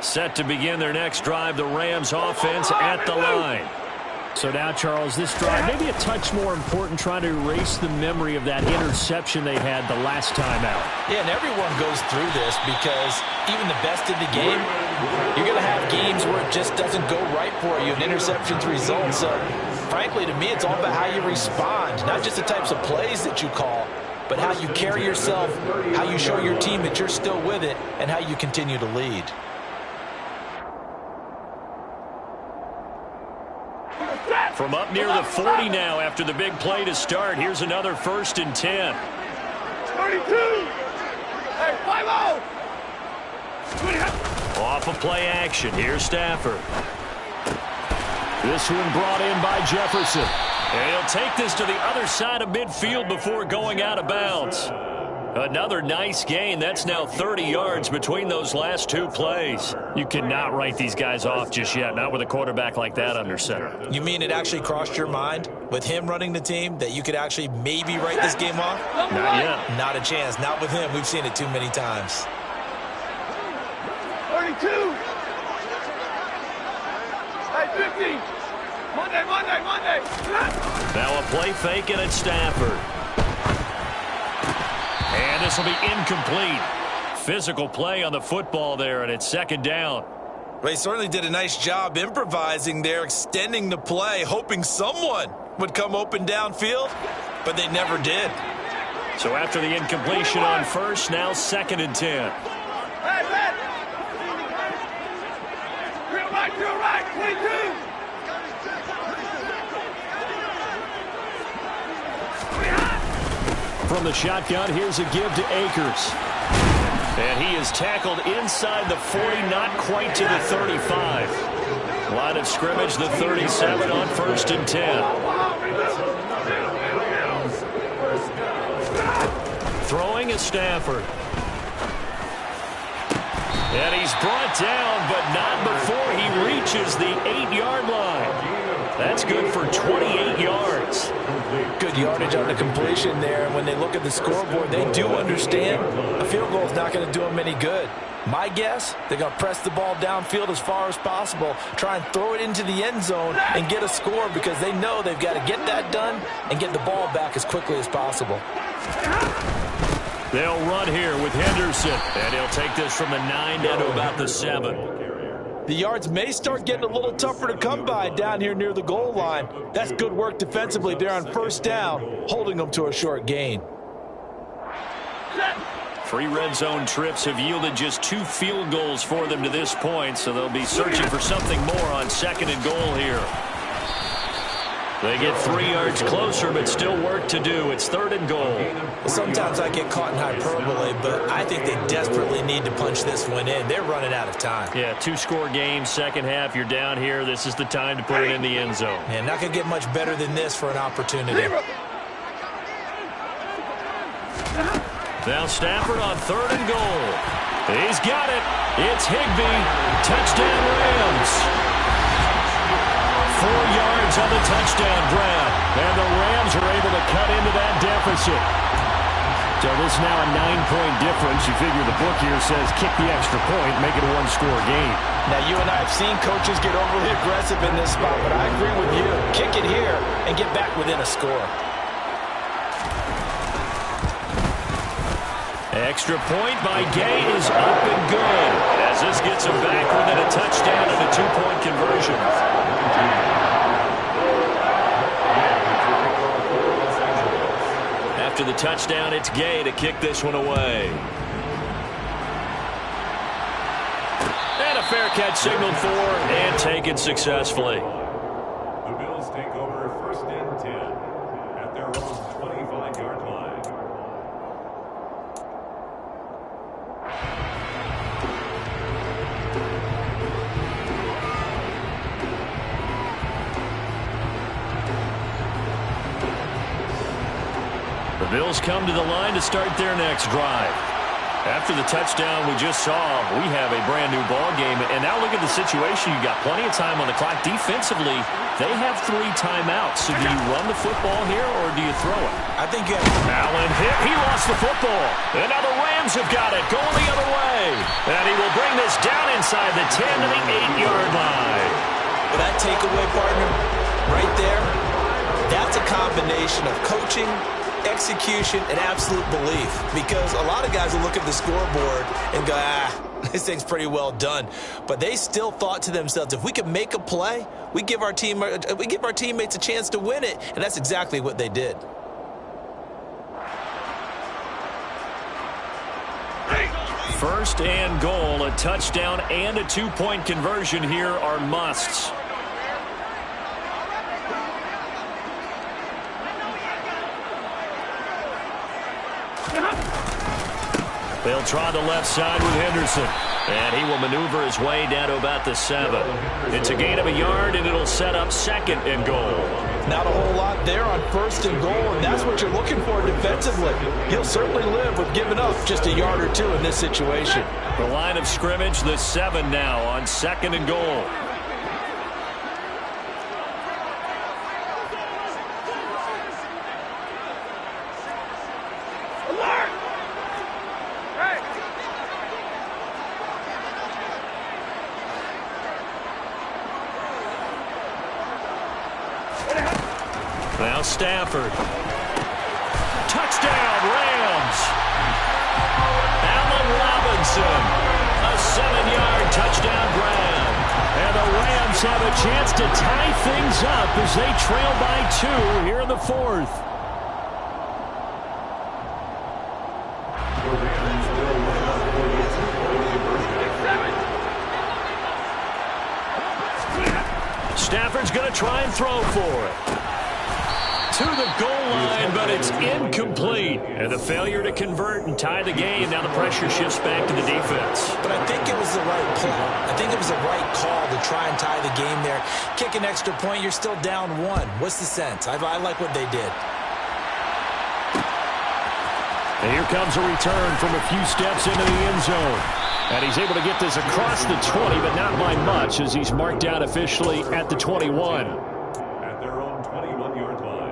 Set to begin their next drive, the Rams offense at the line. So now, Charles, this drive maybe a touch more important, trying to erase the memory of that interception they had the last time out. Yeah, and everyone goes through this because even the best in the game, you're going to have games where it just doesn't go right for you, and interceptions result. So, frankly, to me, it's all about how you respond, not just the types of plays that you call, but how you carry yourself, how you show your team that you're still with it, and how you continue to lead. From up near the 40 now after the big play to start. Here's another 1st and 10. 32. Hey, 5-0. Off of play action. Here's Stafford. This one brought in by Jefferson. And he'll take this to the other side of midfield before going out of bounds. Another nice gain. That's now 30 yards between those last 2 plays. You cannot write these guys off just yet, not with a quarterback like that under center. You mean it actually crossed your mind with him running the team that you could actually maybe write this game off? Not yet. Not a chance. Not with him. We've seen it too many times. 32. Hey, 50. Monday. Now a play fake, and it's Stafford. And this will be incomplete. Physical play on the football there, and it's 2nd down. Well, he certainly did a nice job improvising there, extending the play, hoping someone would come open downfield, but they never did. So after the incompletion on first, now 2nd and 10. Hey, man. Real right, 22. From the shotgun, here's a give to Akers. And he is tackled inside the 40, not quite to the 35. Line of scrimmage, the 37 on 1st and 10. Throwing is Stafford. And he's brought down, but not before he reaches the 8-yard line. That's good for 28 yards. Good yardage on the completion there. When they look at the scoreboard, they do understand a field goal is not going to do them any good. My guess, they're going to press the ball downfield as far as possible, try and throw it into the end zone and get a score because they know they've got to get that done and get the ball back as quickly as possible. They'll run here with Henderson, and he'll take this from the 9 down to about the 7. The yards may start getting a little tougher to come by down here near the goal line. That's good work defensively there on 1st down, holding them to a short gain. 3 red zone trips have yielded just 2 field goals for them to this point, so they'll be searching for something more on 2nd and goal here. They get 3 yards closer, but still work to do. It's 3rd and goal. Sometimes I get caught in hyperbole, but I think they desperately need to punch this one in. They're running out of time. Yeah, 2-score game, second half. You're down here. This is the time to put it in the end zone. And not going to get much better than this for an opportunity. Now Stafford on 3rd and goal. He's got it. It's Higbee. Touchdown Rams. 4 yards on the touchdown grab. And the Rams are able to cut into that deficit. So this is now a 9-point difference. You figure the book here says kick the extra point, make it a 1-score game. Now, you and I have seen coaches get overly aggressive in this spot, but I agree with you. Kick it here and get back within a score. Extra point by Gay is up and good as this gets him back within a touchdown and a 2-point conversion. After the touchdown, it's Gay to kick this one away. And a fair catch signaled for and taken successfully. The Bills take over 1st and 10 at their own 25-yard line. The Bills come to the line to start their next drive. After the touchdown we just saw, we have a brand new ball game. And now look at the situation. You've got plenty of time on the clock. Defensively, they have 3 timeouts. So do you run the football here or do you throw it? I think you have. Allen hit. He lost the football. And now the Rams have got it. Going the other way. And he will bring this down inside the 10 to the 8-yard line. But that takeaway, partner, right there, that's a combination of coaching, execution, and absolute belief. Because a lot of guys will look at the scoreboard and go, this thing's pretty well done. But they still thought to themselves, if we can make a play, we give our teammates a chance to win it. And that's exactly what they did. First and goal, a touchdown and a two-point conversion here are musts. They'll try the left side with Henderson. And he will maneuver his way down to about the 7. It's a gain of a yard, and it'll set up second and goal. Not a whole lot there on first and goal, and that's what you're looking for defensively. He'll certainly live with giving up just a yard or two in this situation. The line of scrimmage, the 7 now on second and goal. Now Stafford. Touchdown, Rams. Allen Robinson. A 7-yard touchdown grab. And the Rams have a chance to tie things up as they trail by 2 here in the 4th. Stafford's going to try and throw for it. To the goal line, but it's incomplete. And the failure to convert and tie the game. Now the pressure shifts back to the defense. But I think it was the right play. I think it was the right call to try and tie the game there. Kick an extra point, you're still down 1. What's the sense? I like what they did. And here comes a return from a few steps into the end zone. And he's able to get this across the 20, but not by much, as he's marked out officially at the 21. At their own 21-yard line.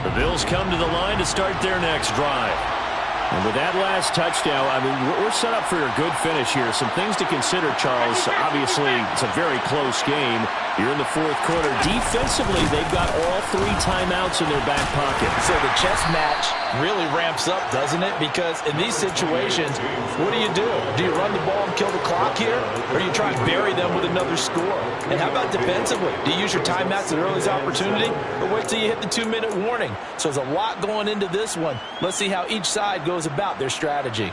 The Bills come to the line to start their next drive. And with that last touchdown, I mean, we're set up for a good finish here. Some things to consider, Charles. Obviously, it's a very close game. You're in the 4th quarter. Defensively, they've got all 3 timeouts in their back pocket. So the chess match really ramps up, doesn't it? Because in these situations, what do? Do you run the ball and kill the clock here? Or do you try and bury them with another score? And how about defensively? Do you use your timeouts at the earliest opportunity? Or wait till you hit the 2-minute warning? So there's a lot going into this one. Let's see how each side goes about their strategy.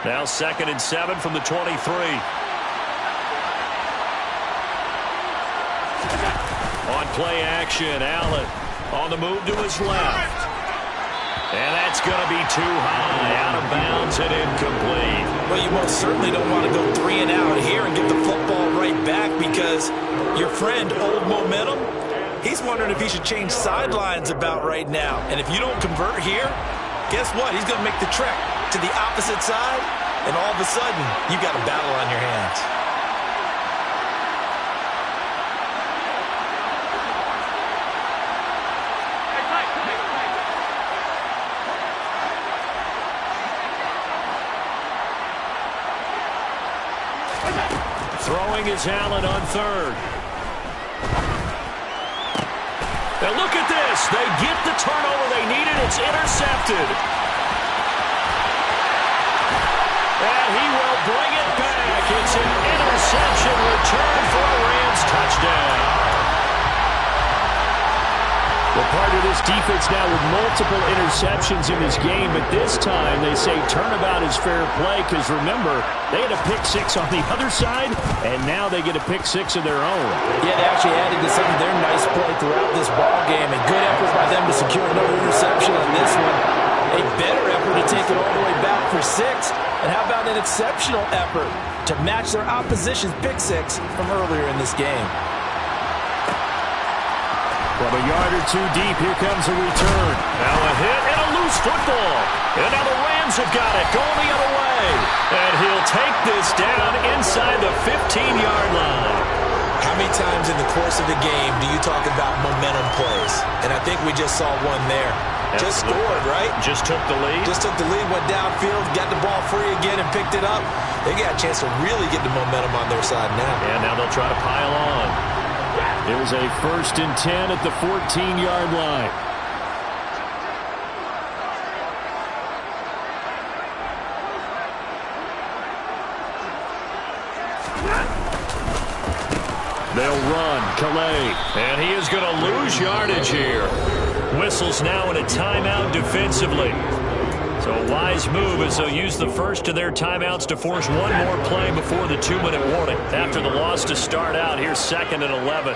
Now 2nd and 7 from the 23. On play action, Allen on the move to his left. And that's going to be too high, out of bounds and incomplete. Well, you most certainly don't want to go 3 and out here and get the football right back, because your friend, Old Momentum, he's wondering if he should change sidelines about right now. And if you don't convert here, guess what? He's going to make the trek to the opposite side, and all of a sudden, you've got a battle on your hands. Throwing is Allen on 3rd. Now look at this. They get the turnover they needed. It's intercepted. And he will bring it back. It's an interception return for a Rams touchdown. Well, part of this defense now with multiple interceptions in this game, but this time they say turnabout is fair play, because remember, they had a pick 6 on the other side, and now they get a pick 6 of their own. Yeah, they actually added to some of their nice play throughout this ball game, and good effort by them to secure another interception on this one. A better effort to take it all the way back for 6, and how about an exceptional effort to match their opposition's pick 6 from earlier in this game. From a yard or 2 deep, here comes a return. Now a hit and a loose football. And now the Rams Rams have got it, going the other way. And he'll take this down inside the 15-yard line. How many times in the course of the game do you talk about momentum plays? And I think we just saw one there. Just scored, right? Just took the lead. Just took the lead, went downfield, got the ball free again and picked it up. They got a chance to really get the momentum on their side now. And now they'll try to pile on. It was a 1st and 10 at the 14-yard line. They'll run, Calais, and he is going to lose yardage here. Whistles now in a timeout defensively. So a wise move as they'll use the first of their timeouts to force one more play before the 2-minute warning. After the loss to start out, here's 2nd and 11.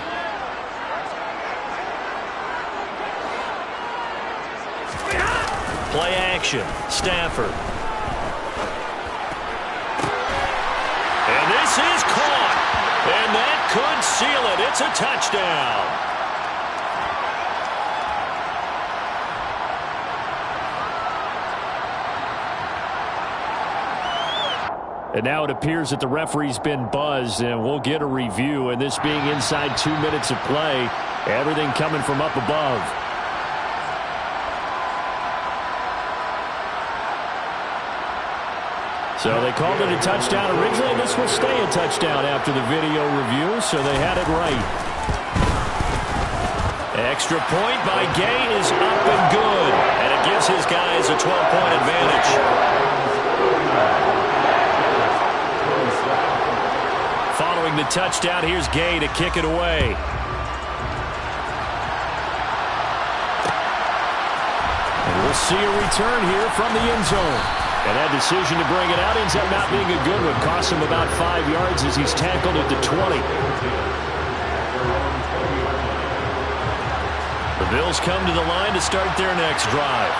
Play action, Stafford. And this is caught. And that could seal it. It's a touchdown. And now it appears that the referee's been buzzed, and we'll get a review. And this being inside 2 minutes of play, everything coming from up above. So they called it a touchdown originally. This will stay a touchdown after the video review, so they had it right. Extra point by Gay is up and good, and it gives his guys a 12-point advantage. Following the touchdown, here's Gay to kick it away. And we'll see a return here from the end zone. And that decision to bring it out ends up not being a good one. Costs him about 5 yards as he's tackled at the 20. The Bills come to the line to start their next drive.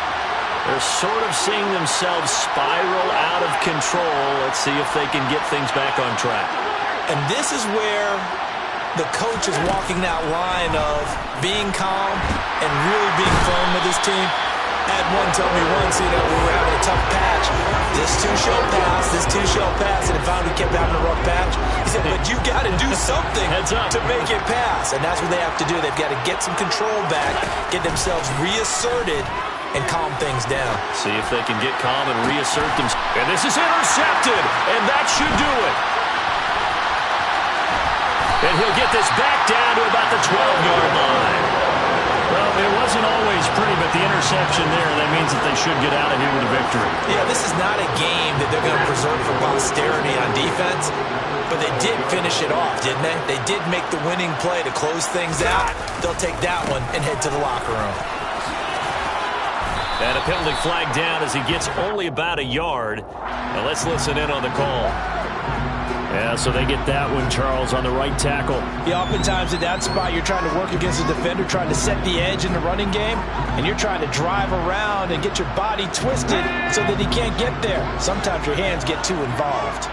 They're sort of seeing themselves spiral out of control. Let's see if they can get things back on track. And this is where the coach is walking that line of being calm and really being firm with his team. I had one tell me once, we were having a tough patch. This two-show pass, and it finally kept having a rough patch. He said, but you got to do something to make it pass. And that's what they have to do. They've got to get some control back, get themselves reasserted, and calm things down. See if they can get calm and reassert themselves. And this is intercepted, and that should do it. And he'll get this back down to about the 12-yard line. Well, it wasn't always pretty, but the interception there, that means that they should get out of here with a victory. Yeah, this is not a game that they're going to preserve for posterity on defense, but they did finish it off, didn't they? They did make the winning play to close things out. They'll take that one and head to the locker room. And a penalty flag down as he gets only about a yard. Now let's listen in on the call. Yeah, so they get that one, Charles, on the right tackle. Yeah, oftentimes at that spot, you're trying to work against a defender, trying to set the edge in the running game, and you're trying to drive around and get your body twisted so that he can't get there. Sometimes your hands get too involved.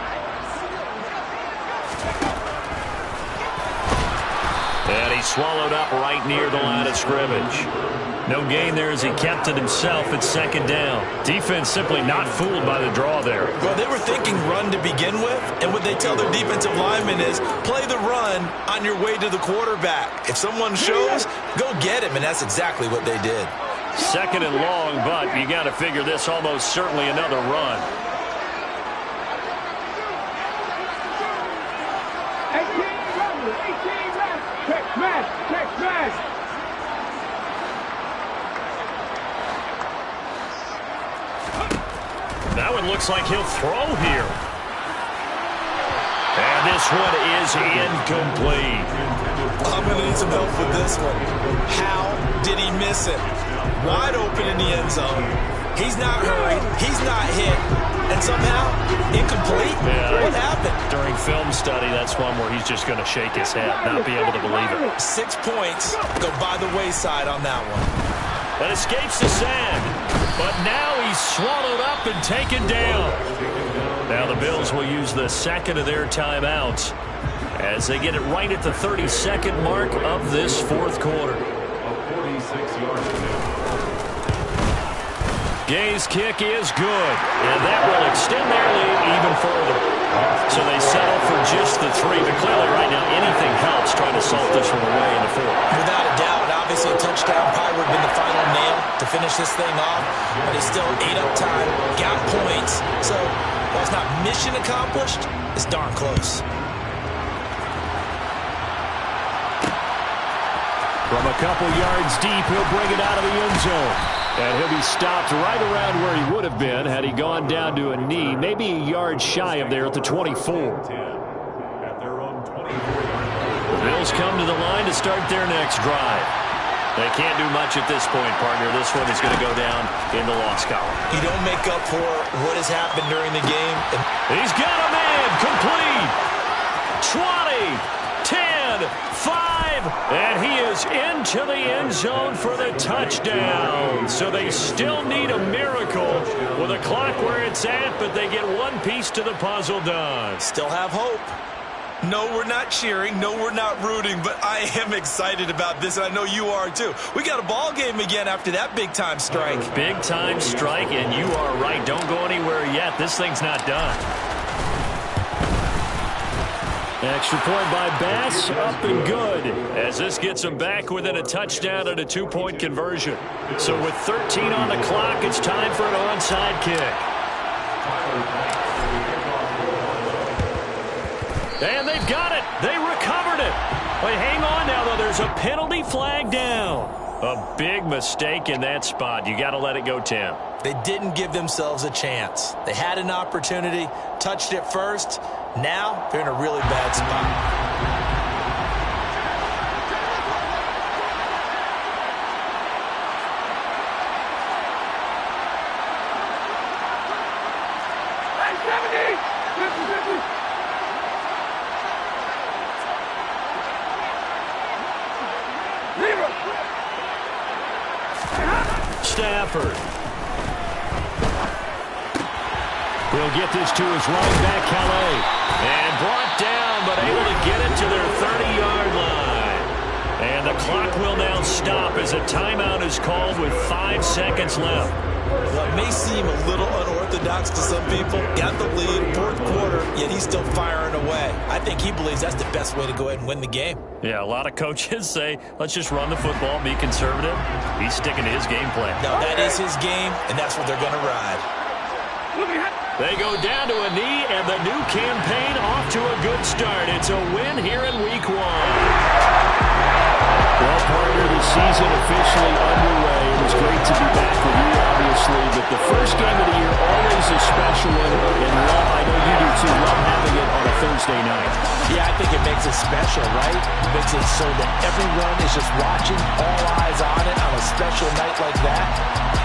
And he swallowed up right near the line of scrimmage. No gain there as he kept it himself at 2nd down. Defense simply not fooled by the draw there. Well, they were thinking run to begin with, and what they tell their defensive linemen is play the run on your way to the quarterback. If someone shows, go get him, and that's exactly what they did. 2nd and long, but you got to figure this almost certainly another run. 18 left. Check smash. That one looks like he'll throw here. And this one is incomplete. I'm going to need some help with this one. How did he miss it? Wide open in the end zone. He's not hurried. He's not hit. And somehow, incomplete? Yeah, what happened? During film study, that's one where he's just going to shake his head, not be able to believe it. 6 points go by the wayside on that one. That escapes the sand. But now he's swallowed up and taken down. Now the Bills will use the 2nd of their timeouts as they get it right at the 32nd mark of this 4th quarter. Gay's kick is good, and that will extend their lead even further. So they settle for just the 3, but clearly right now anything helps trying to salt this one away in the 4th. Without a doubt, obviously a touchdown probably would have been the final nail to finish this thing off, but it's still ate up time, got points, so while it's not mission accomplished, it's darn close. From a couple yards deep, he'll bring it out of the end zone. And he'll be stopped right around where he would have been had he gone down to a knee, maybe a yard shy of there at the 24. At their own 24-yard. The Bills come to the line to start their next drive. They can't do much at this point, partner. This one is going to go down in the loss column. You don't make up for what has happened during the game. He's got a man complete. 20, 10, 5, and he is into the end zone for the touchdown. So they still need a miracle with a clock where it's at, but they get one piece to the puzzle done. Still have hope. No, we're not cheering. No, we're not rooting, but I am excited about this, and I know you are too. We got a ball game again after that big-time strike. Big-time strike, and you are right. Don't go anywhere yet. This thing's not done. Extra point by Bass, up and good, as this gets them back within a touchdown and a 2-point conversion. So with 13 on the clock, it's time for an onside kick. And they've got it. They recovered it. But hang on now, though. There's a penalty flag down. A big mistake in that spot. You got to let it go, Tim. They didn't give themselves a chance. They had an opportunity, touched it first. Now they're in a really bad spot. Stafford. He'll get this to his right back, Calais. And brought down, but able to get it to their 30-yard line. And the clock will now stop as a timeout is called with 5 seconds left. Well, it may seem a little unorthodox to some people. Got the lead, 4th quarter, yet he's still firing away. I think he believes that's the best way to go ahead and win the game. Yeah, a lot of coaches say, let's just run the football, be conservative. He's sticking to his game plan. No, that is his game, and that's what they're going to ride. They go down to a knee, and the new campaign off to a good start. It's a win here in Week 1. Well, partner, the season officially underway. It was great to be back with you, obviously, but the first game of the year, always a special one, and love, I know you do too, love having it on a Thursday night. Yeah, I think it makes it special, right? It makes it so that everyone is just watching, all eyes on it on a special night like that.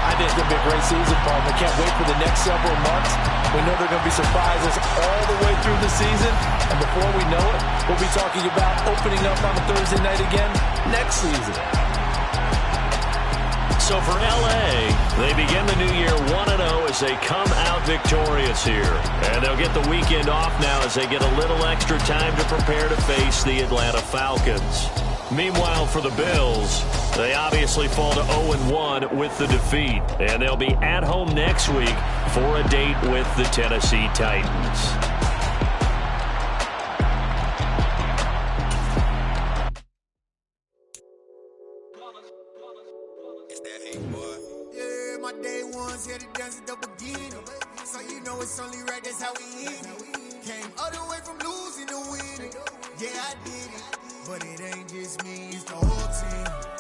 I think it's going to be a great season, partner. Can't wait for the next several months. We know there are going to be surprises all the way through the season, and before we know it, we'll be talking about opening up on a Thursday night again next season. So for L.A., they begin the new year 1-0 as they come out victorious here. And they'll get the weekend off now as they get a little extra time to prepare to face the Atlanta Falcons. Meanwhile, for the Bills, they obviously fall to 0-1 with the defeat. And they'll be at home next week for a date with the Tennessee Titans. Yeah, my day ones here to dance at the beginning. So you know it's only right, that's how we eat it. Came all the way from losing to winning. Yeah, I did it. But it ain't just me, it's the whole team.